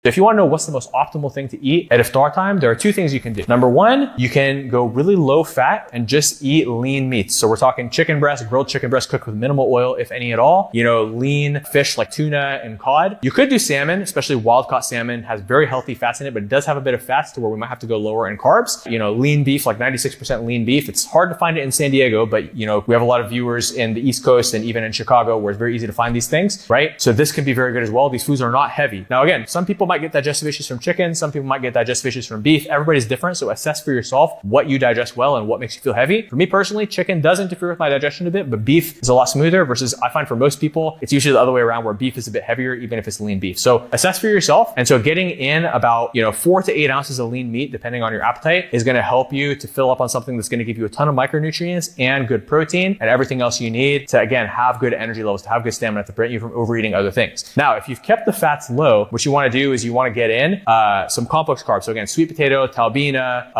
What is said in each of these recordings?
So if you want to know what's the most optimal thing to eat at iftar time, there are two things you can do. Number one, you can go really low fat and just eat lean meats. So we're talking chicken breast, grilled chicken breast cooked with minimal oil, if any at all. Lean fish like tuna and cod. You could do salmon, especially wild caught salmon has very healthy fats in it, but it does have a bit of fats to where we might have to go lower in carbs. Lean beef, like 96% lean beef. It's hard to find it in San Diego, but we have a lot of viewers in the East Coast and even in Chicago where it's very easy to find these things, right? So this can be very good as well. These foods are not heavy. Now again, some people might get digestive issues from chicken. Some people might get digestive issues from beef. Everybody's different. So assess for yourself what you digest well and what makes you feel heavy. For me personally, chicken does interfere with my digestion a bit, but beef is a lot smoother versus I find for most people, it's usually the other way around where beef is a bit heavier, even if it's lean beef. So assess for yourself. And so getting in about, 4 to 8 ounces of lean meat, depending on your appetite, is going to help you to fill up on something that's going to give you a ton of micronutrients and good protein and everything else you need to, again, have good energy levels, to have good stamina, to prevent you from overeating other things. Now, if you've kept the fats low, what you want to do is you want to get in some complex carbs. So again, sweet potato, talbina,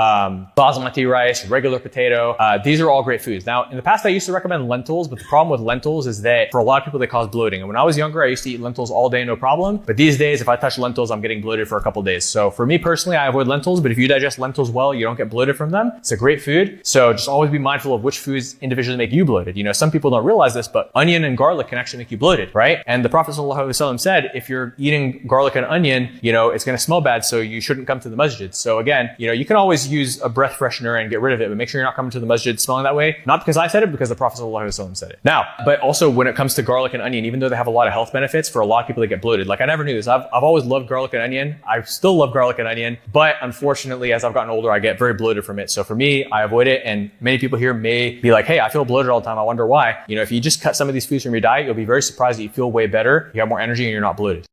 basmati rice, regular potato. These are all great foods. Now, in the past, I used to recommend lentils, but the problem with lentils is that for a lot of people, they cause bloating. And when I was younger, I used to eat lentils all day, no problem. But these days, if I touch lentils, I'm getting bloated for a couple days. So for me personally, I avoid lentils, but if you digest lentils well, you don't get bloated from them. It's a great food. So just always be mindful of which foods individually make you bloated. Some people don't realize this, but onion and garlic can actually make you bloated, right? And the Prophet ﷺ said, if you're eating garlic and onion, it's going to smell bad, so you shouldn't come to the masjid. So again, you can always use a breath freshener and get rid of it, but make sure you're not coming to the masjid smelling that way. Not because I said it, because the Prophet ﷺ said it. Now, but also when it comes to garlic and onion, even though they have a lot of health benefits, for a lot of people, they get bloated. Like I never knew this. I've always loved garlic and onion. I still love garlic and onion, but unfortunately, as I've gotten older, I get very bloated from it. So for me, I avoid it. And many people here may be like, hey, I feel bloated all the time. I wonder why. If you just cut some of these foods from your diet, you'll be very surprised that you feel way better. You have more energy and you're not bloated.